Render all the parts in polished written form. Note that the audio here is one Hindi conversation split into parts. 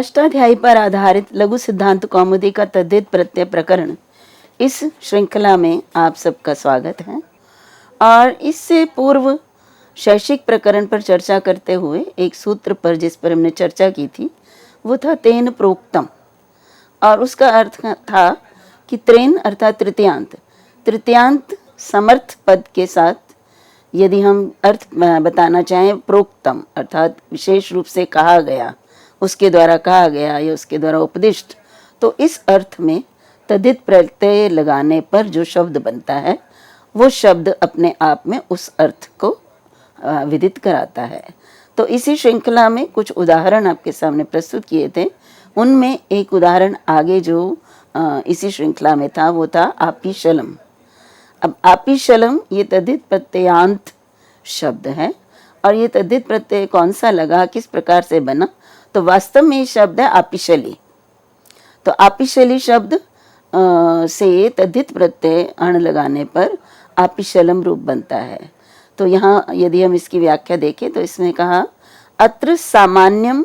अष्टाध्यायी पर आधारित लघु सिद्धांत कौमुदी का तद्धित प्रत्यय प्रकरण, इस श्रृंखला में आप सबका स्वागत है। और इससे पूर्व शैक्षिक प्रकरण पर चर्चा करते हुए एक सूत्र पर जिस पर हमने चर्चा की थी वो था तेन प्रोक्तम, और उसका अर्थ था कि त्रेन अर्थात तृतीयांत, तृतीयांत समर्थ पद के साथ यदि हम अर्थ बताना चाहें प्रोक्तम अर्थात विशेष रूप से कहा गया, उसके द्वारा कहा गया या उसके द्वारा उपदिष्ट, तो इस अर्थ में तद्धित प्रत्यय लगाने पर जो शब्द बनता है वो शब्द अपने आप में उस अर्थ को विदित कराता है। तो इसी श्रृंखला में कुछ उदाहरण आपके सामने प्रस्तुत किए थे। उनमें एक उदाहरण आगे जो इसी श्रृंखला में था वो था आपिशलम। अब आपिशलम ये तद्धित प्रत्ययांत शब्द है, और ये तद्धित प्रत्यय कौन सा लगा, किस प्रकार से बना, तो वास्तव में ये शब्द है आपिशली। तो आपिशली शब्द से तद्धित प्रत्यय अण लगाने पर आपिशलम रूप बनता है। तो यहाँ यदि हम इसकी व्याख्या देखें तो इसमें कहा अत्र सामान्यम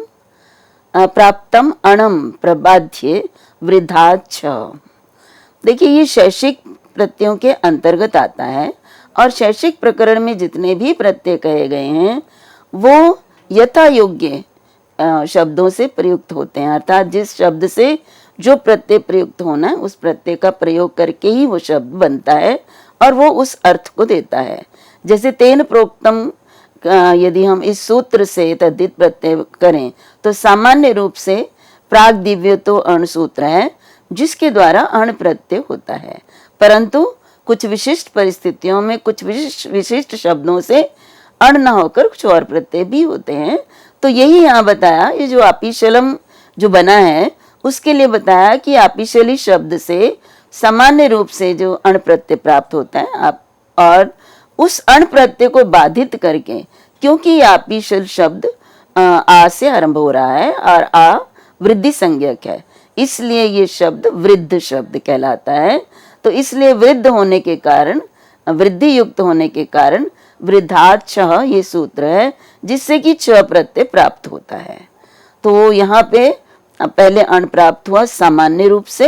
प्राप्तम अणम प्रबाध्य वृद्धाच्छ। देखिए ये शैक्षिक प्रत्ययों के अंतर्गत आता है, और शैक्षिक प्रकरण में जितने भी प्रत्यय कहे गए हैं वो यथा योग्य शब्दों से प्रयुक्त होते हैं, अर्थात जिस शब्द से जो प्रत्यय प्रयुक्त होना है उस प्रत्यय का प्रयोग करके ही वो शब्द बनता है और वो उस अर्थ को देता है। जैसे तेन प्रोक्तम यदि हम इस सूत्र से तद्धित प्रत्यय करें तो सामान्य रूप से प्राग दिव्य तो अण सूत्र है जिसके द्वारा अण प्रत्यय होता है, परंतु कुछ विशिष्ट परिस्थितियों में कुछ विशिष्ट शब्दों से अण न होकर कुछ और प्रत्यय भी होते हैं। तो यही यहाँ बताया, ये जो आपिशलम जो बना है उसके लिए बताया कि आपिशली शब्द से सामान्य रूप से जो अण प्रत्यय प्राप्त होता है आप, और उस अण प्रत्यय को बाधित करके, क्योंकि आपिशल शब्द आ से आरंभ हो रहा है और आ वृद्धि संज्ञक है, इसलिए ये शब्द वृद्ध शब्द कहलाता है। तो इसलिए वृद्ध होने के कारण, वृद्धि युक्त होने के कारण वृद्धाच्छ ये सूत्र है जिससे कि छ प्रत्यय प्राप्त होता है। तो यहाँ पे पहले अण प्राप्त हुआ सामान्य रूप से,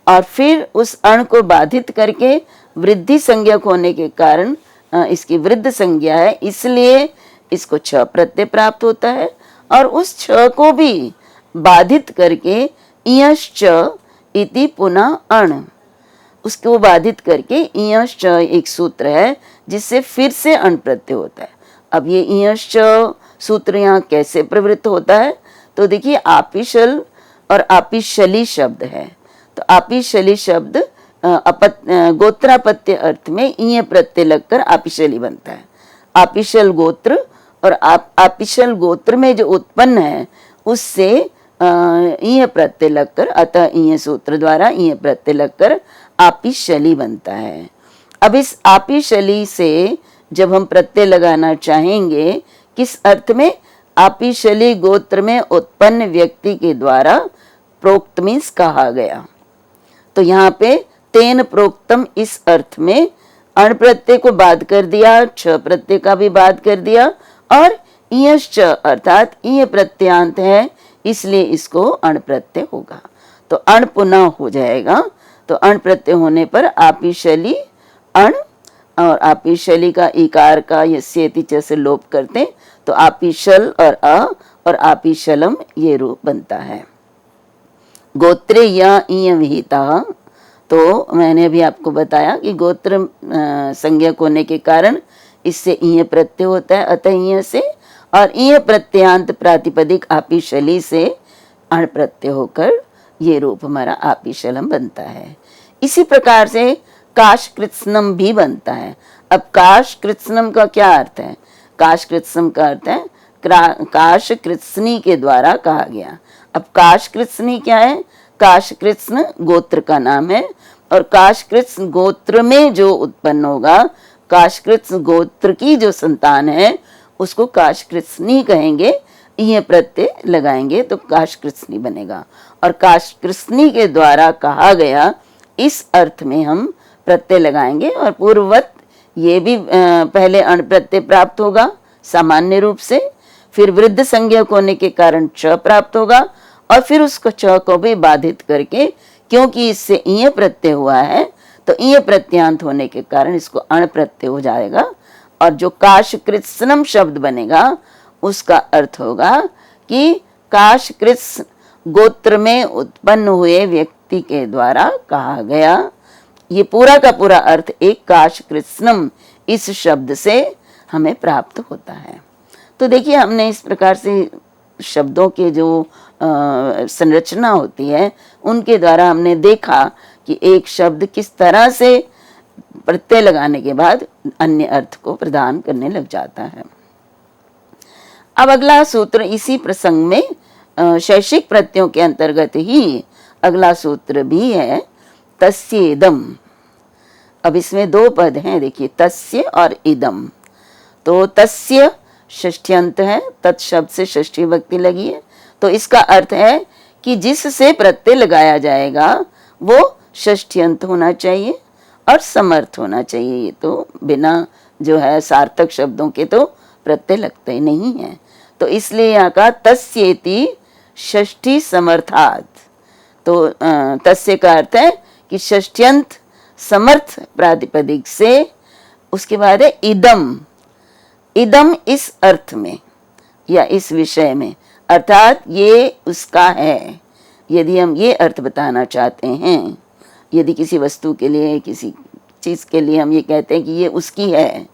और फिर उस अण को बाधित करके वृद्धि संज्ञक होने के कारण इसकी वृद्ध संज्ञा है, इसलिए इसको छ प्रत्यय प्राप्त होता है। और उस छ को भी बाधित करके इयश्च इति पुनः अण, उसको बाधित करके इयश्च एक सूत्र है जिससे फिर से अण प्रत्यय होता है। अब ये इयश्च सूत्र यहाँ कैसे प्रवृत्त होता है, तो देखिए आपिशल और आपिशली शब्द है। तो आपिशली शब्द गोत्रापत्य अर्थ में इय प्रत्यय लगकर आपिशली बनता है। आपिशल गोत्र और आपिशल गोत्र में जो उत्पन्न है उससे इय प्रत्यय लगकर, अतः इय सूत्र द्वारा इय प्रत्यय लगकर आपिशली बनता है। अब इस आपिशली से जब हम प्रत्यय लगाना चाहेंगे किस अर्थ में, आपिशली गोत्र में उत्पन्न व्यक्ति के द्वारा प्रोक्त मीन्स कहा गया। तो यहाँ पे तेन प्रोक्तम इस अर्थ में अण प्रत्यय को बाध कर दिया, छ प्रत्यय का भी बाध कर दिया, और इयश्च अर्थात इय प्रत्यांत है इसलिए इसको अण प्रत्यय होगा। तो अण पुनः हो जाएगा। तो अण प्रत्यय होने पर आपिशली अण, और आपिशली का इकार का यस्येति च से लोप करते तो आपिशल और अ और आपिशलम ये रूप बनता है। गोत्रे या इय विहिता, तो मैंने अभी आपको बताया कि गोत्र संज्ञक होने के कारण इससे इय प्रत्यय होता है, अतः इय से, और इय प्रत्ययांत प्रातिपदिक आपिशली से अण प्रत्यय होकर ये रूप हमारा आपिशलम बनता है। इसी प्रकार से काश कृत्स्नम भी बनता है। अब काश कृत्स्नम का क्या अर्थ है, काश कृत्स्नम का अर्थ है काश कृत्स्नी के द्वारा कहा गया। अब काश कृत्स्नी क्या है, काश कृत्स्न गोत्र का नाम है, और काश कृत्स्न गोत्र में जो उत्पन्न होगा, काश कृत्स्न गोत्र की जो संतान है उसको काश कृत्स्नी कहेंगे, यह प्रत्यय लगाएंगे तो काश कृत्स्नी बनेगा। और काश कृत्स्नी के द्वारा कहा गया इस अर्थ में हम प्रत्यय लगाएंगे, और पूर्ववत ये भी पहले अण प्रत्यय प्राप्त होगा सामान्य रूप से, फिर वृद्ध संज्ञक होने के कारण च प्राप्त होगा, और फिर उसको च को भी बाधित करके, क्योंकि इससे ईय प्रत्यय हुआ है तो ईय प्रत्यांत होने के कारण इसको अण प्रत्यय हो जाएगा। और जो काश कृत्स्नम शब्द बनेगा उसका अर्थ होगा कि काश कृत्स्न गोत्र में उत्पन्न हुए व्यक्ति के द्वारा कहा गया। ये पूरा का पूरा अर्थ एक काश कृत्स्नम इस शब्द से हमें प्राप्त होता है। तो देखिए, हमने इस प्रकार से शब्दों के जो संरचना होती है उनके द्वारा हमने देखा कि एक शब्द किस तरह से प्रत्यय लगाने के बाद अन्य अर्थ को प्रदान करने लग जाता है। अब अगला सूत्र इसी प्रसंग में शैषिक प्रत्ययों के अंतर्गत ही अगला सूत्र भी है, तस्येदम। अब इसमें दो पद हैं, देखिए, तस्य और इदम। तो तस्य षष्ठ्यंत है, तत्शब्द से षष्ठी विभक्ति लगी है, तो इसका अर्थ है कि जिससे प्रत्यय लगाया जाएगा वो षष्ठ्यंत होना चाहिए और समर्थ होना चाहिए। ये तो बिना जो है सार्थक शब्दों के तो प्रत्यय लगते ही नहीं है। तो इसलिए यहाँ का तस्येति षष्ठी समर्थात्। तो तस्य का अर्थ है कि षष्ठ्यंत समर्थ प्रातिपदिक से, उसके बाद है इदम। इदम इस अर्थ में या इस विषय में, अर्थात ये उसका है। यदि हम ये अर्थ बताना चाहते हैं, यदि किसी वस्तु के लिए, किसी चीज के लिए हम ये कहते हैं कि ये उसकी है,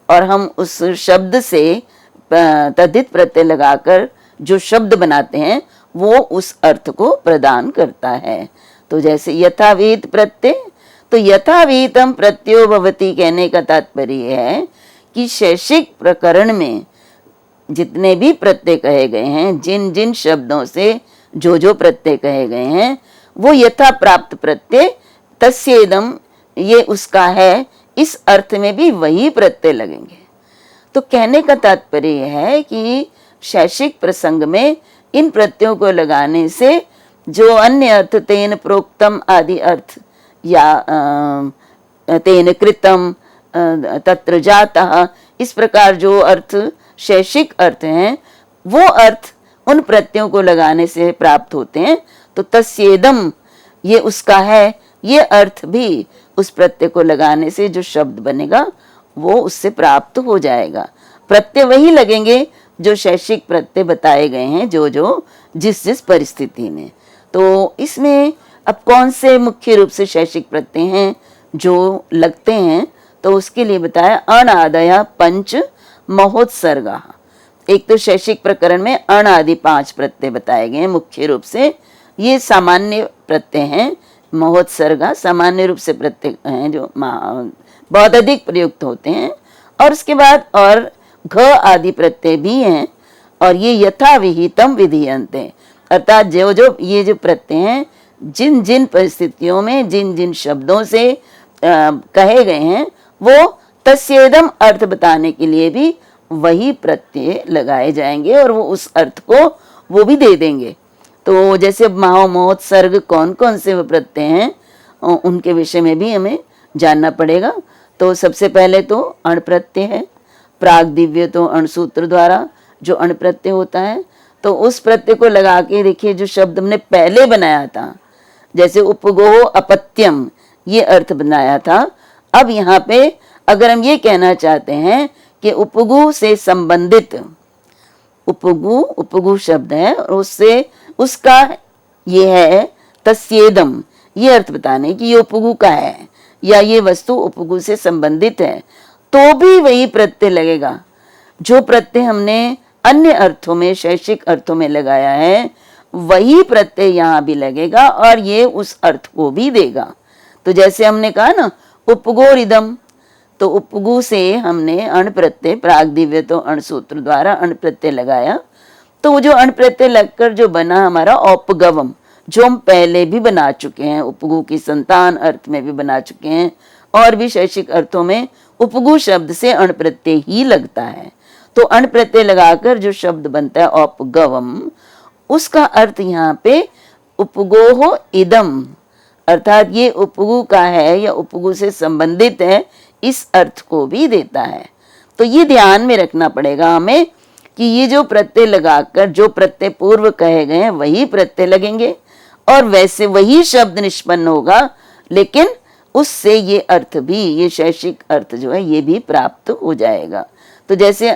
और हम उस शब्द से तद्धित प्रत्यय लगाकर जो शब्द बनाते हैं वो उस अर्थ को प्रदान करता है। तो जैसे यथावीत प्रत्यय, तो यथावीतम प्रत्ययो भवति कहने का तात्पर्य है कि शैषिक प्रकरण में जितने भी प्रत्यय कहे गए हैं, जिन जिन शब्दों से जो जो प्रत्यय कहे गए हैं, वो यथा प्राप्त प्रत्यय तस्येदम, ये उसका है, इस अर्थ में भी वही प्रत्यय लगेंगे। तो कहने का तात्पर्य है कि शैषिक प्रसंग में इन प्रत्ययों को लगाने से जो अन्य अर्थ, तेन प्रोक्तम आदि अर्थ, या तेन कृतम, तत्र जातः, इस प्रकार जो अर्थ शैषिक अर्थ हैं वो अर्थ उन प्रत्ययों को लगाने से प्राप्त होते हैं। तो तस्येदम, ये उसका है, ये अर्थ भी उस प्रत्यय को लगाने से जो शब्द बनेगा वो उससे प्राप्त हो जाएगा। प्रत्यय वही लगेंगे जो शैषिक प्रत्यय बताए गए हैं, जो जो जिस जिस परिस्थिति में। तो इसमें अब कौन से मुख्य रूप से शैषिक प्रत्यय हैं जो लगते हैं, तो उसके लिए बताया अण आदय पंच महोत्सर्गा। एक तो शैषिक प्रकरण में अण आदि 5 प्रत्यय बताए गए हैं मुख्य रूप से। ये सामान्य प्रत्यय हैं, महोत्सर्गा सामान्य रूप से प्रत्यय हैं जो बहुत अधिक प्रयुक्त होते हैं। और उसके बाद और घ आदि प्रत्यय भी हैं, और ये यथा विहितम विधीयन्ते, अर्थात जो जो ये जो प्रत्यय हैं जिन जिन परिस्थितियों में जिन जिन शब्दों से कहे गए हैं वो तस्येदम अर्थ बताने के लिए भी वही प्रत्यय लगाए जाएंगे और वो उस अर्थ को वो भी दे देंगे। तो जैसे महो महोत्सर्ग कौन कौन से वो प्रत्यय हैं उनके विषय में भी हमें जानना पड़ेगा। तो सबसे पहले तो अण प्रत्यय है, प्राग दिव्य तो अण सूत्र द्वारा जो अण प्रत्यय होता है, तो उस प्रत्यय को लगा के देखिए जो शब्द हमने पहले बनाया था, जैसे उपगोह अपत्यम, ये अर्थ बनाया था। अब यहाँ पे अगर हम ये कहना चाहते हैं कि उपगु से संबंधित, उपगु शब्द है और उससे उसका ये है तस्येदम, ये अर्थ बताने कि ये उपगु का है या ये वस्तु उपगु से संबंधित है, तो भी वही प्रत्यय लगेगा जो प्रत्यय हमने अन्य अर्थों में शैषिक अर्थों में लगाया है, वही प्रत्यय यहाँ भी लगेगा और ये उस अर्थ को भी देगा। तो जैसे हमने कहा ना उपगोरिदम, तो उपगु से हमने अण प्रत्यय प्राग दिव्य तो अण सूत्र द्वारा अण प्रत्यय लगाया, तो जो अण प्रत्यय लगकर जो बना हमारा औपगवम, जो हम पहले भी बना चुके हैं, उपगु की संतान अर्थ में भी बना चुके हैं और भी शैक्षिक अर्थों में उपगु शब्द से अण प्रत्यय ही लगता है। तो अण प्रत्यय लगाकर जो शब्द बनता है औपगवम, उसका अर्थ यहाँ पे उपगोह इदम, अर्थात ये उपगु का है या उपगु से संबंधित है, इस अर्थ को भी देता है। तो ये ध्यान में रखना पड़ेगा हमें कि ये जो प्रत्यय लगाकर जो प्रत्यय पूर्व कहे गए हैं वही प्रत्यय लगेंगे और वैसे वही शब्द निष्पन्न होगा, लेकिन उससे ये अर्थ भी, ये शैषिक अर्थ जो है ये भी प्राप्त हो जाएगा। तो जैसे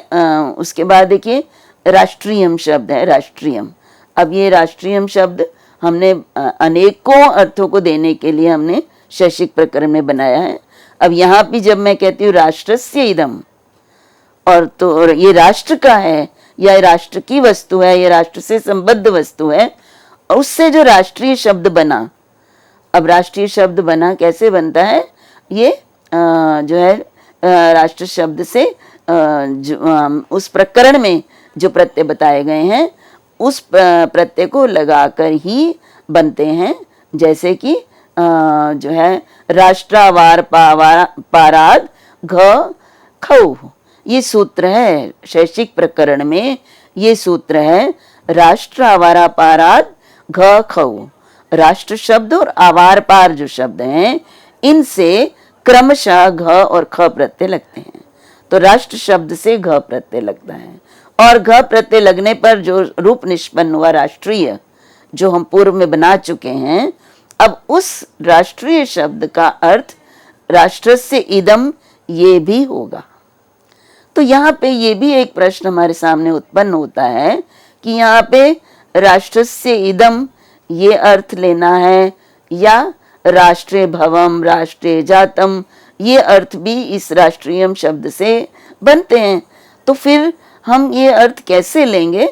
उसके बाद देखिए राष्ट्रीयम शब्द है, राष्ट्रीयम। अब ये राष्ट्रीयम शब्द हमने अनेकों अर्थों को देने के लिए हमने शैषिक प्रकरण में बनाया है। अब यहाँ भी जब मैं कहती हूँ राष्ट्रस्य इदम, और तो ये राष्ट्र का है या राष्ट्र की वस्तु है, ये राष्ट्र से संबद्ध वस्तु है, उससे जो राष्ट्रीय शब्द बना। अब राष्ट्रीय शब्द बना कैसे बनता है, ये जो है राष्ट्र शब्द से उस प्रकरण में जो प्रत्यय बताए गए हैं उस प्रत्यय को लगाकर ही बनते हैं। जैसे कि जो है राष्ट्रावार पाराद घ खौ, ये सूत्र है शैक्षिक प्रकरण में, ये सूत्र है राष्ट्र आवारा पाराद घ खौ। राष्ट्र शब्द और आवार पार जो शब्द हैं इनसे क्रमशः घ और ख प्रत्यय लगते हैं। तो राष्ट्र शब्द से घ प्रत्यय लगता है और घ प्रत्यय लगने पर जो रूप निष्पन्न हुआ राष्ट्रीय, जो हम पूर्व में बना चुके हैं, अब उस राष्ट्रीय शब्द का अर्थ राष्ट्रस्य इदम ये भी होगा। तो यहाँ पे ये भी एक प्रश्न हमारे सामने उत्पन्न होता है कि यहाँ पे राष्ट्रस्य इदम ये अर्थ लेना है या राष्ट्रीय भवम, राष्ट्रीय जातम, ये अर्थ भी इस राष्ट्रीयम शब्द से बनते हैं। तो फिर हम ये अर्थ कैसे लेंगे?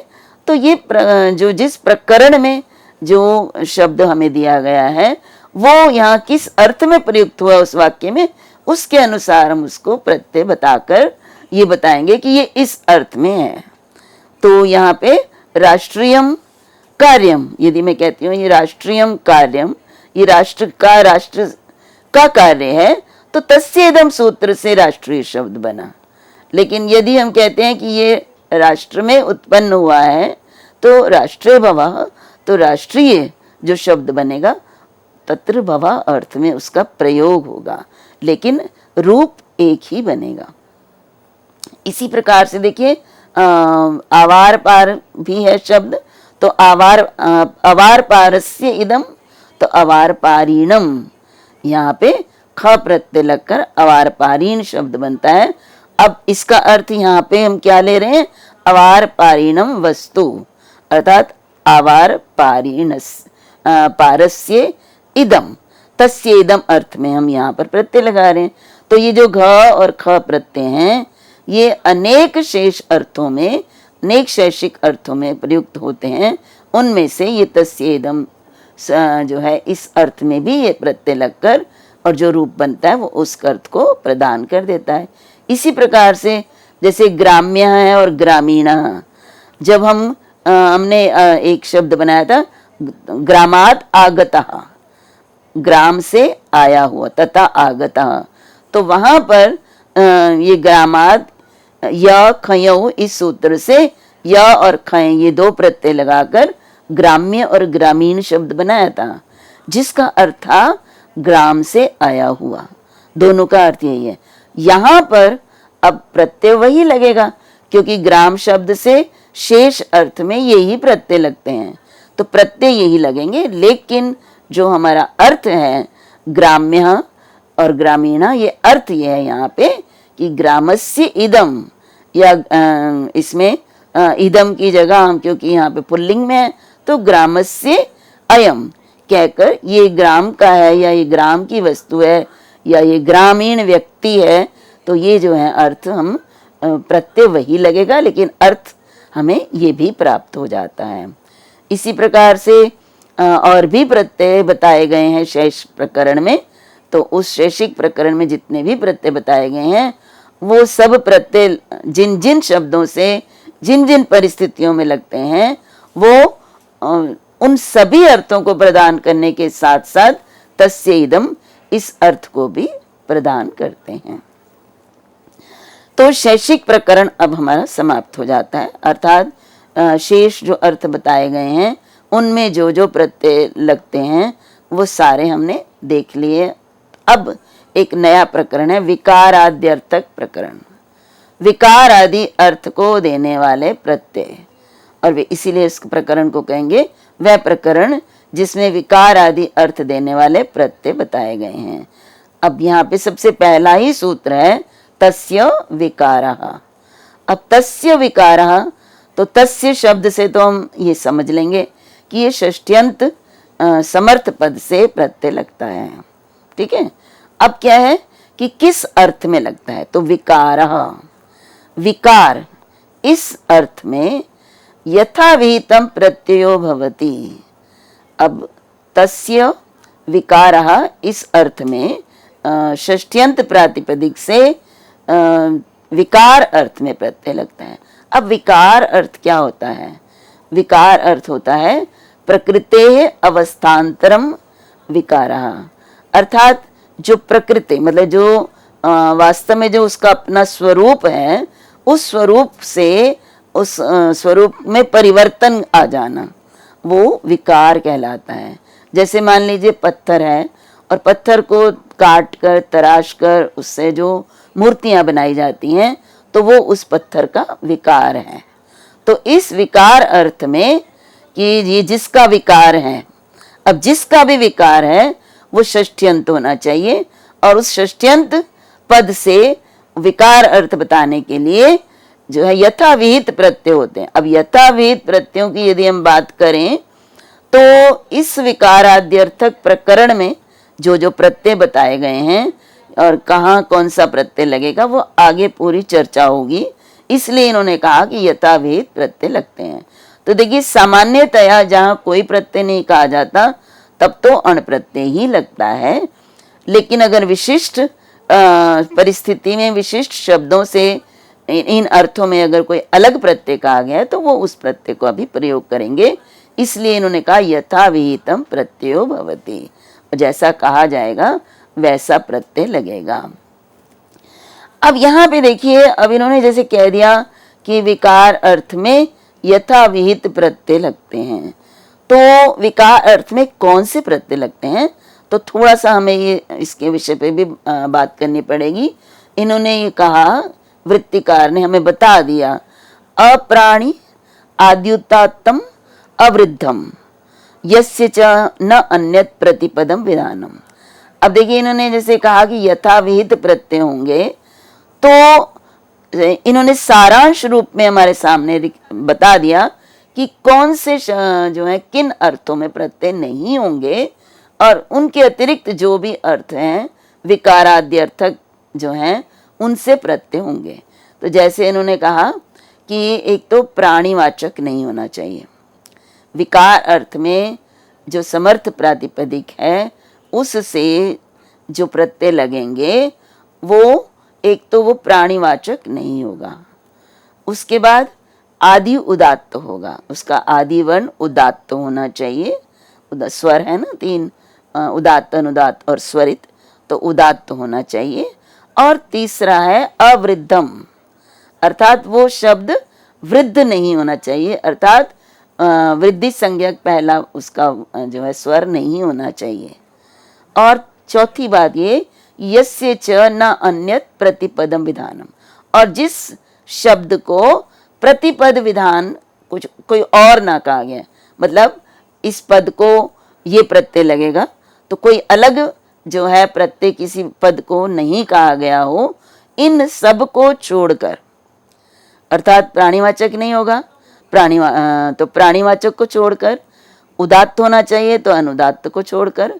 तो ये जो जिस प्रकरण में जो शब्द हमें दिया गया है वो यहाँ किस अर्थ में प्रयुक्त हुआ उस वाक्य में, उसके अनुसार हम उसको प्रत्यय बताकर ये बताएंगे कि ये इस अर्थ में है। तो यहाँ पे राष्ट्रीयम कार्यम, यदि मैं कहती हूँ ये राष्ट्रीयम कार्यम, ये राष्ट्र का कार्य है, तो तस्येदम सूत्र से राष्ट्रीय शब्द बना। लेकिन यदि हम कहते हैं कि ये राष्ट्र में उत्पन्न हुआ है तो राष्ट्रीय भवः, तो राष्ट्रीय जो शब्द बनेगा तत्र भवः अर्थ में उसका प्रयोग होगा, लेकिन रूप एक ही बनेगा। इसी प्रकार से देखिए आवार पार भी है शब्द, तो आवार पारस्य इदम, तो अवार पारीणम, यहाँ पे ख प्रत्यय लगकर अवार पारीण शब्द बनता है। अब इसका अर्थ यहाँ पे हम क्या ले रहे हैं, अवार पारीणम वस्तु, अर्थात आवार पारस्य इदम, तस्य इदम अर्थ में हम यहाँ पर प्रत्यय लगा रहे हैं। तो ये जो घ और ख प्रत्यय हैं ये अनेक शेष अर्थों में, अनेक शैक्षिक अर्थों में प्रयुक्त होते हैं। उनमें से ये तस्य इदम जो है इस अर्थ में भी ये प्रत्यय लगकर और जो रूप बनता है वो उस अर्थ को प्रदान कर देता है। इसी प्रकार से जैसे ग्राम्य है और ग्रामीण, जब हमने एक शब्द बनाया था ग्रामात आगतः, ग्राम से आया हुआ, तथा आगतः, तो वहां पर ये ग्रामात या खयौ इस सूत्र से या और खय ये दो प्रत्यय लगाकर ग्राम्य और ग्रामीण शब्द बनाया था, जिसका अर्थ था ग्राम से आया हुआ। दोनों का अर्थ यही है। यहाँ पर अब प्रत्यय वही लगेगा क्योंकि ग्राम शब्द से शेष अर्थ में यही प्रत्यय लगते हैं, तो प्रत्यय यही लगेंगे। लेकिन जो हमारा अर्थ है ग्राम्य और ग्रामीणा, ये अर्थ ये है यहाँ पे कि ग्रामस्य इदम, या इसमें इदम की जगह हम क्योंकि यहाँ पे पुल्लिंग में है तो ग्रामस्य अयम कहकर ये ग्राम का है या ये ग्राम की वस्तु है या ये ग्रामीण व्यक्ति है, तो ये जो है अर्थ हम प्रत्यय वही लगेगा, लेकिन अर्थ हमें ये भी प्राप्त हो जाता है। इसी प्रकार से और भी प्रत्यय बताए गए हैं शेष प्रकरण में, तो उस शैक्षिक प्रकरण में जितने भी प्रत्यय बताए गए हैं वो सब प्रत्यय जिन जिन शब्दों से जिन जिन परिस्थितियों में लगते हैं वो उन सभी अर्थों को प्रदान करने के साथ साथ तस्य इदम इस अर्थ को भी प्रदान करते हैं। तो शैक्षिक प्रकरण अब हमारा समाप्त हो जाता है, अर्थात शेष जो अर्थ बताए गए हैं उनमें जो जो प्रत्यय लगते हैं वो सारे हमने देख लिए। अब एक नया प्रकरण है विकाराद्यर्थक प्रकरण। विकार आदि अर्थ को देने वाले प्रत्यय, और वे इसीलिए इस प्रकरण को कहेंगे वह प्रकरण जिसमें विकार आदि अर्थ देने वाले प्रत्यय बताए गए हैं। अब यहाँ पे सबसे पहला ही सूत्र है तस्य विकारः। अब तस्य विकारः, तो तस्य शब्द से तो हम ये समझ लेंगे कि ये षष्ट्यंत समर्थ पद से प्रत्यय लगता है। ठीक है, अब क्या है कि किस अर्थ में लगता है, तो विकारः, विकार इस अर्थ में यथाविहितं प्रत्ययो भवति। अब तस्य विकारः इस अर्थ में षष्ट्यंत प्रातिपदिक से विकार अर्थ में प्रत्यय लगता है। अब विकार अर्थ क्या होता है? विकार अर्थ होता है प्रकृते अवस्थान्तरम विकारः, अर्थात जो प्रकृति मतलब जो वास्तव में जो उसका अपना स्वरूप है, उस स्वरूप से उस स्वरूप में परिवर्तन आ जाना, वो विकार कहलाता है। जैसे मान लीजिए पत्थर है और पत्थर को काट कर तराश कर उससे जो मूर्तियां बनाई जाती हैं, तो वो उस पत्थर का विकार है। तो इस विकार अर्थ में कि ये जिसका विकार है, अब जिसका भी विकार है वो षष्ट्यंत होना चाहिए, और उस षष्ट्यंत पद से विकार अर्थ बताने के लिए जो है यथाविहित प्रत्यय होते हैं। अब यथाविहित प्रत्ययों की यदि हम बात करें तो इस विकाराद्यर्थक प्रकरण में जो जो प्रत्यय बताए गए हैं और कहाँ कौन सा प्रत्यय लगेगा वो आगे पूरी चर्चा होगी, इसलिए इन्होंने कहा कि यथाविहित प्रत्यय लगते हैं। तो देखिए सामान्यतया जहाँ कोई प्रत्यय नहीं कहा जाता तब तो अण प्रत्यय ही लगता है, लेकिन अगर विशिष्ट परिस्थिति में विशिष्ट शब्दों से इन अर्थों में अगर कोई अलग प्रत्यय कहा गया है तो वो उस प्रत्यय को अभी प्रयोग करेंगे, इसलिए इन्होंने कहा यथाविहितं प्रत्ययो भवति, जैसा कहा जाएगा वैसा प्रत्यय लगेगा। अब यहाँ पे देखिए, अब इन्होंने जैसे कह दिया कि विकार अर्थ में यथाविहित प्रत्यय लगते हैं, तो विकार अर्थ में कौन से प्रत्यय लगते हैं, तो थोड़ा सा हमें ये इसके विषय पे भी बात करनी पड़ेगी। इन्होंने ये कहा, वृत्तिकार ने हमें बता दिया, अप्राणी आद्युतात्तम अवृद्धम यस्य च न अन्यत प्रतिपदम विधानम। अब देखिए इन्होंने जैसे कहा कि यथाविहित प्रत्यय होंगे, तो इन्होंने सारांश रूप में हमारे सामने बता दिया कि कौन से जो है किन अर्थों में प्रत्यय नहीं होंगे, और उनके अतिरिक्त जो भी अर्थ हैं विकाराद्यर्थक जो हैं उनसे प्रत्यय होंगे। तो जैसे इन्होंने कहा कि एक तो प्राणीवाचक नहीं होना चाहिए, विकार अर्थ में जो समर्थ प्रातिपदिक है उससे जो प्रत्यय लगेंगे वो एक तो वो प्राणीवाचक नहीं होगा, उसके बाद आदि उदात्त होगा, उसका आदि वर्ण उदात्त होना चाहिए, स्वर है ना तीन, उदात्त अनुदात्त और स्वरित, तो उदात्त होना चाहिए। और तीसरा है अवृद्धम, अर्थात वो शब्द वृद्ध नहीं होना चाहिए, अर्थात वृद्धि संज्ञक पहला उसका जो है स्वर नहीं होना चाहिए। और चौथी बात ये, यस्य च न अन्यत प्रतिपदम विधानम, और जिस शब्द को प्रतिपद विधान कुछ कोई और ना कहा गया, मतलब इस पद को ये प्रत्यय लगेगा तो कोई अलग जो है प्रत्यय किसी पद को नहीं कहा गया हो, इन सब को छोड़कर, अर्थात प्राणीवाचक नहीं होगा, तो प्राणीवाचक को छोड़कर, उदात्त होना चाहिए तो अनुदात्त को छोड़कर,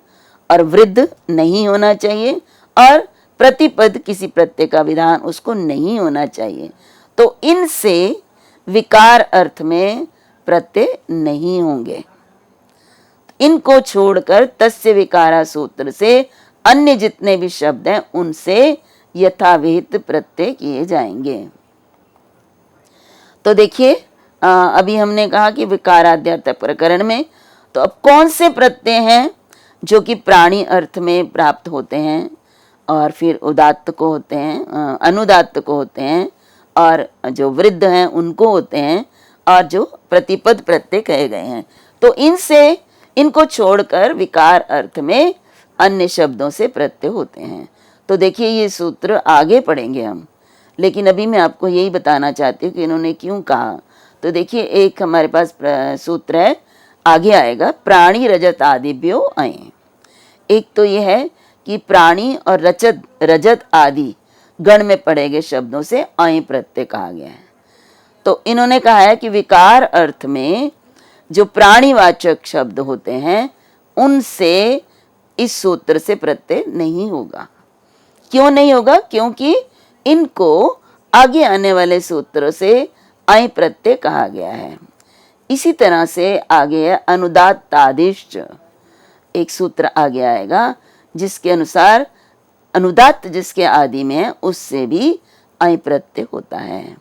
और वृद्ध नहीं होना चाहिए, और प्रतिपद किसी प्रत्यय का विधान उसको नहीं होना चाहिए, तो इनसे विकार अर्थ में प्रत्यय नहीं होंगे। इनको छोड़कर तस्य विकारा सूत्र से अन्य जितने भी शब्द हैं उनसे यथाविहित प्रत्यय किए जाएंगे। तो देखिए अभी हमने कहा कि विकाराद्यर्थक प्रकरण में तो अब कौन से प्रत्यय हैं जो कि प्राणी अर्थ में प्राप्त होते हैं, और फिर उदात्त को होते हैं, अनुदात्त को होते हैं, और जो वृद्ध हैं उनको होते हैं, और जो प्रतिपद प्रत्यय कहे गए हैं। तो इनसे इनको छोड़कर विकार अर्थ में अन्य शब्दों से प्रत्यय होते हैं। तो देखिए ये सूत्र आगे पढ़ेंगे हम, लेकिन अभी मैं आपको यही बताना चाहती हूँ कि इन्होंने क्यों कहा। तो देखिए, एक हमारे पास सूत्र है, आगे आएगा, प्राणी रजत आदिभ्यो अय। एक तो ये है कि प्राणी और रजत आदि गण में पढ़े गए शब्दों से अय प्रत्यय कहा गया है। तो इन्होंने कहा है कि विकार अर्थ में जो प्राणीवाचक शब्द होते हैं उनसे इस सूत्र से प्रत्यय नहीं होगा। क्यों नहीं होगा? क्योंकि इनको आगे आने वाले सूत्रों से अय प्रत्यय कहा गया है। इसी तरह से आगे है अनुदात्तादिश्च, एक सूत्र आगे आएगा जिसके अनुसार अनुदात्त जिसके आदि में है उससे भी अय प्रत्यय होता है।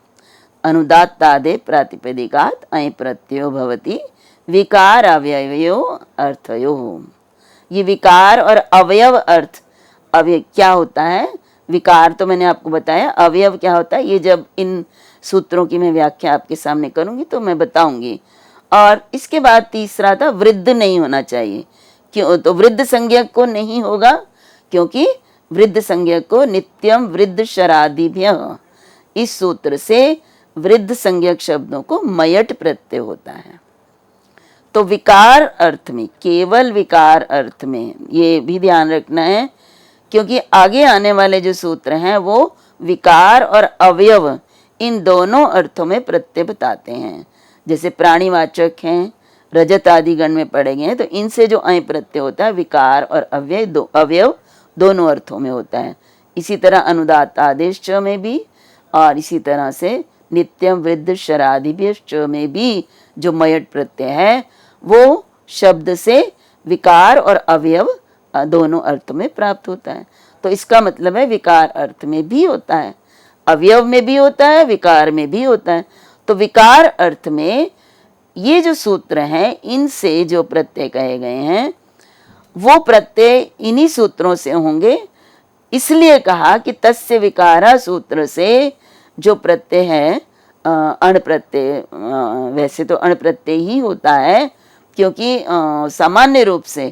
अनुदात्तादे प्रातिपदिकात् अय प्रत्ययो भवति विकार अवयवयो अर्थयो। ये विकार और अवयव अर्थ, अवयव क्या होता है? विकार तो मैंने आपको बताया, अवयव क्या होता है ये जब इन सूत्रों की मैं व्याख्या आपके सामने करूंगी तो मैं बताऊंगी। और इसके बाद तीसरा था वृद्ध नहीं होना चाहिए। क्यों? तो वृद्ध संज्ञक को नहीं होगा क्योंकि वृद्ध संज्ञक को नित्यम वृद्ध शरादिभ्य, इस सूत्र से वृद्ध संज्ञक शब्दों को मयट प्रत्यय होता है। तो विकार अर्थ में, केवल विकार अर्थ में, ये भी ध्यान रखना है क्योंकि आगे आने वाले जो सूत्र हैं वो विकार और अवयव इन दोनों अर्थों में प्रत्यय बताते हैं। जैसे प्राणीवाचक हैं, रजत आदि गण में पढ़े गए हैं, तो इनसे जो अय प्रत्यय होता है विकार और अवयव दोनों अर्थों में होता है। इसी तरह अनुदात आदेश च में भी, और इसी तरह से नित्यम वृद्ध शरादिभ्यश्च में भी जो मयट प्रत्यय है वो शब्द से विकार और अवयव दोनों अर्थ में प्राप्त होता है। तो इसका मतलब है विकार अर्थ में भी होता है, अवयव में भी होता है, विकार में भी होता है। तो विकार अर्थ में ये जो सूत्र हैं इनसे जो प्रत्यय कहे गए हैं वो प्रत्यय इन्हीं सूत्रों से होंगे। इसलिए कहा कि तस्य विकारा सूत्र से जो प्रत्यय है अण प्रत्यय, वैसे तो अण प्रत्यय ही होता है क्योंकि सामान्य रूप से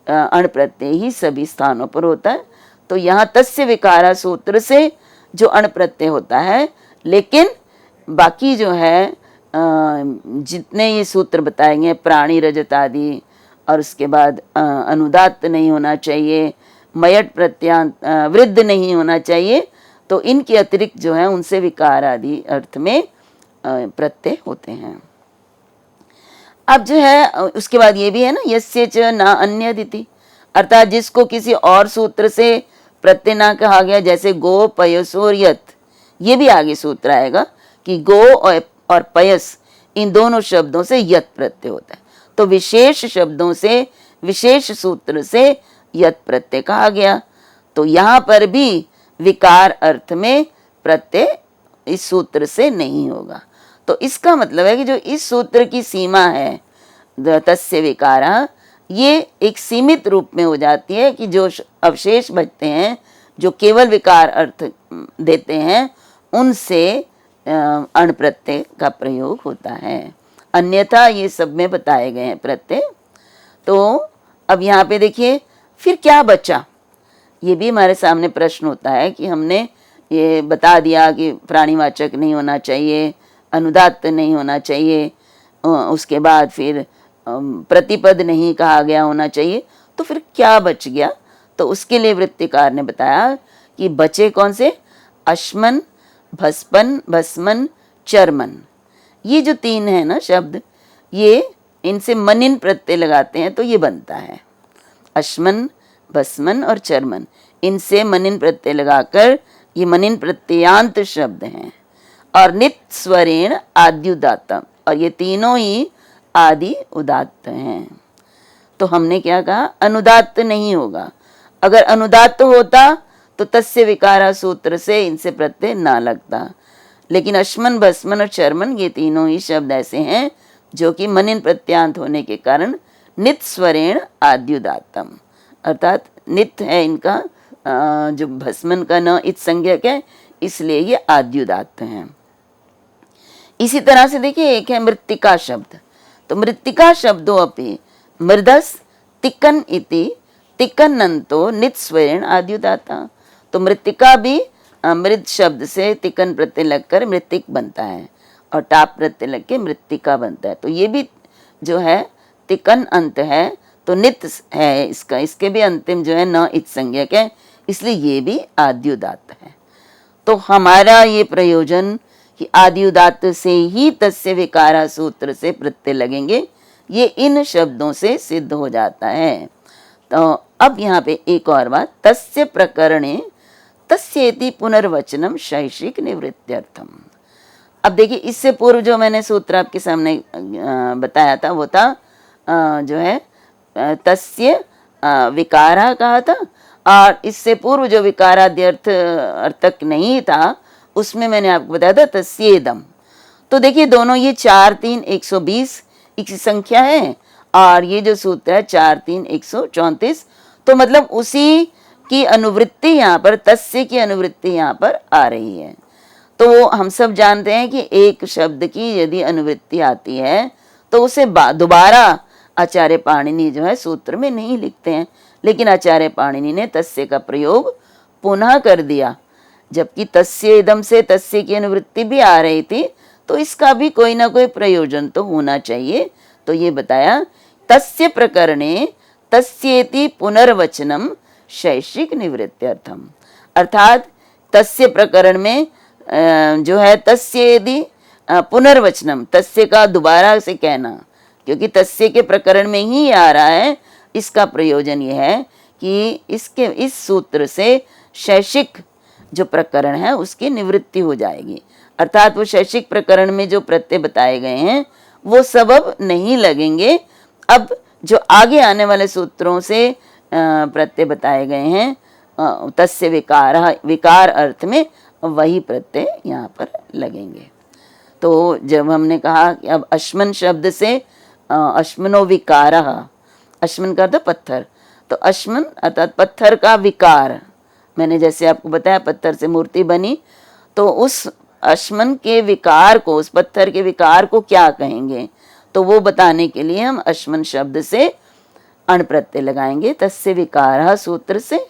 अण प्रत्यय ही सभी स्थानों पर होता है। तो यहाँ तस्य विकारा सूत्र से जो अण प्रत्यय होता है, लेकिन बाकी जो है जितने ये सूत्र बताए गए, प्राणी रजत आदि, और उसके बाद अनुदात्त नहीं होना चाहिए, मयट प्रत्यांत वृद्ध नहीं होना चाहिए, तो इनके अतिरिक्त जो है उनसे विकार आदि अर्थ में प्रत्यय होते हैं। अब जो है उसके बाद ये भी है ना, यस्य च न अन्यदिति, अर्थात जिसको किसी और सूत्र से प्रत्यय ना कहा गया, जैसे गो पयसोर यत, ये भी आगे सूत्र आएगा कि गो और पयस इन दोनों शब्दों से यत प्रत्यय होता है। तो विशेष शब्दों से, विशेष सूत्र से यत प्रत्यय कहा गया। तो यहाँ पर भी विकार अर्थ में प्रत्यय इस सूत्र से नहीं होगा। तो इसका मतलब है कि जो इस सूत्र की सीमा है तस्य विकारा, ये एक सीमित रूप में हो जाती है कि जो अवशेष बचते हैं जो केवल विकार अर्थ देते हैं उनसे अण प्रत्यय का प्रयोग होता है, अन्यथा ये सब में बताए गए हैं प्रत्यय। तो अब यहाँ पे देखिए फिर क्या बचा, ये भी हमारे सामने प्रश्न होता है कि हमने ये बता दिया कि प्राणीवाचक नहीं होना चाहिए, अनुदात्त नहीं होना चाहिए, उसके बाद फिर प्रतिपद नहीं कहा गया होना चाहिए, तो फिर क्या बच गया? तो उसके लिए वृत्तिकार ने बताया कि बचे कौन से? अश्मन, भस्पन, भस्मन, चर्मन, ये जो तीन है ना शब्द, ये इनसे मनिन प्रत्यय लगाते हैं तो ये बनता है अश्मन, भस्मन और चर्मन। इनसे मनिन प्रत्यय लगाकर ये मनिन प्रत्ययांत शब्द हैं। और नित स्वरेण आद्युदात्तम, और ये तीनों ही आदि उदात्त हैं। तो हमने क्या कहा? अनुदात्त नहीं होगा। अगर अनुदात्त होता तो तस्य विकारा सूत्र से इनसे प्रत्यय ना लगता। लेकिन अश्मन, भस्मन और चर्मन ये तीनों ही शब्द ऐसे हैं जो कि मनिन प्रत्यांत होने के कारण नित स्वरेण आद्युदात्तम, अर्थात नित है इनका, जो भस्मन का न इत संज्ञक है इसलिए ये आद्युदात्त हैं। इसी तरह से देखिए एक है मृत्तिका शब्द। तो मृत्तिका शब्दों अपि मृदस तिक्कन इति तिक्कनंतो नित स्वरेण आद्युदाता। तो मृत्तिका भी मृत शब्द से तिकन प्रत्यय लगकर मृतिक बनता है और टाप प्रत्यय लग के मृत्तिका बनता है। तो ये भी जो है तिकन अंत है तो नित है इसका, इसके भी अंतिम जो है न इत संज्ञक है, इसलिए ये भी आद्युदात्त है। तो हमारा ये प्रयोजन कि आद्युदात्त से ही तस्य विकारा सूत्र से प्रत्यय लगेंगे, ये इन शब्दों से सिद्ध हो जाता है। तो अब यहाँ पे एक और बात, तस्य प्रकरणे तस्येति पुनर्वचनम शैषिक निवृत्त्यर्थम। अब देखिए इससे पूर्व जो मैंने सूत्र आपके सामने बताया था वो था जो है तस्य विकारा कहा था, और इससे पूर्व जो विकाराद्य अर्थक नहीं था उसमें मैंने आपको बताया था तस्येदम। तो देखिए दोनों ये 4 3 120 एक संख्या है और ये जो सूत्र है 4 3 134, तो मतलब उसी की अनुवृत्ति यहाँ पर, तस्य की अनुवृत्ति यहाँ पर आ रही है। तो हम सब जानते हैं कि एक शब्द की यदि अनुवृत्ति आती है तो उसे दोबारा आचार्य पाणिनि जो है सूत्र में नहीं लिखते हैं, लेकिन आचार्य पाणिनि ने तस्य का प्रयोग पुनः कर दिया, जबकि तस्य इदम से तस्य की अनुवृत्ति भी आ रही थी, तो इसका भी कोई ना कोई प्रयोजन तो होना चाहिए। तो ये बताया तस्य प्रकरणे तस्येति पुनर्वचनम शैषिक निवृत्त्यर्थम, अर्थात तस्य प्रकरण में जो है तस्येदि पुनर्वचनम, तस्य का दोबारा से कहना, क्योंकि तस्य के प्रकरण में ही आ रहा है, इसका प्रयोजन यह है कि इसके इस सूत्र से शैषिक जो प्रकरण है उसकी निवृत्ति हो जाएगी, अर्थात वो शैषिक प्रकरण में जो प्रत्यय बताए गए हैं वो सबब नहीं लगेंगे। अब जो आगे आने वाले सूत्रों से प्रत्यय बताए गए हैं तस्य विकार अर्थ में, वही प्रत्यय यहाँ पर लगेंगे। तो जब हमने कहा कि अब अश्मन शब्द से अश्मनो विकारः, अश्मन का अर्थ पत्थर, तो अश्मन अर्थात पत्थर का विकार, मैंने जैसे आपको बताया पत्थर से मूर्ति बनी, तो उस अश्मन के विकार को, उस पत्थर के विकार को क्या कहेंगे, तो वो बताने के लिए हम अश्मन शब्द से अण प्रत्यय लगाएंगे तस्य विकारः सूत्र से,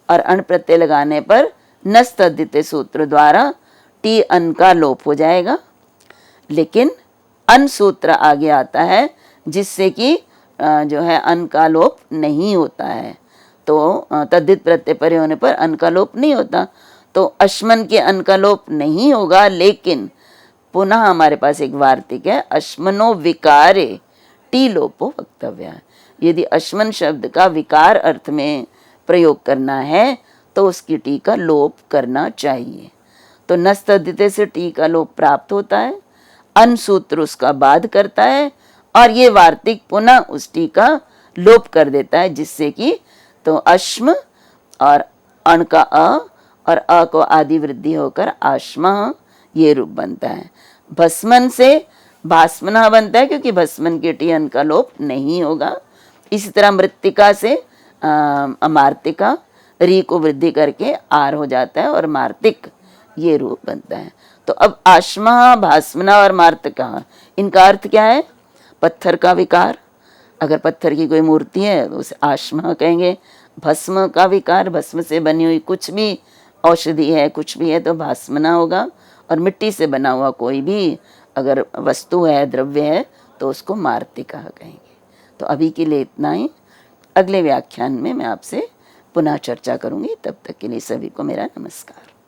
और अण प्रत्यय लगाने पर नस्तद्धिते सूत्र द्वारा टी अन का लोप हो जाएगा, लेकिन अन सूत्र आगे आता है जिससे कि जो है अन का लोप नहीं होता है। तो तद्धित प्रत्यय परे होने पर अन का लोप नहीं होता, तो अश्मन के अन का लोप नहीं होगा, लेकिन पुनः हमारे पास एक वार्तिक है, अश्मनो विकारे टी लोपो वक्तव्य। यदि अश्मन शब्द का विकार अर्थ में प्रयोग करना है तो उसकी टी का लोप करना चाहिए। तो नस्तद्धिते से टी का लोप प्राप्त होता है, अन सूत्र उसका बाध करता है, और ये वार्तिक पुनः उस टी का लोप कर देता है, जिससे कि तो अश्म और अण का और अ को आदि वृद्धि होकर आश्मा ये रूप बनता है। भस्मन से भास्मना बनता है, क्योंकि भस्मन के टी अन का लोप नहीं होगा। इसी तरह मृत्तिका से अमार्तिका, री को वृद्धि करके आर हो जाता है और मार्तिक ये रूप बनता है। तो अब आश्मा, भास्मना और मार्तिका, इनका अर्थ क्या है? पत्थर का विकार, अगर पत्थर की कोई मूर्ति है तो उसे आश्मा कहेंगे। भस्म का विकार, भस्म से बनी हुई कुछ भी औषधि है, कुछ भी है तो भास्मना होगा, और मिट्टी से बना हुआ कोई भी अगर वस्तु है, द्रव्य है, तो उसको मार्तिका कहेंगे। तो अभी के लिए इतना ही, अगले व्याख्यान में मैं आपसे पुनः चर्चा करूंगी। तब तक के लिए सभी को मेरा नमस्कार।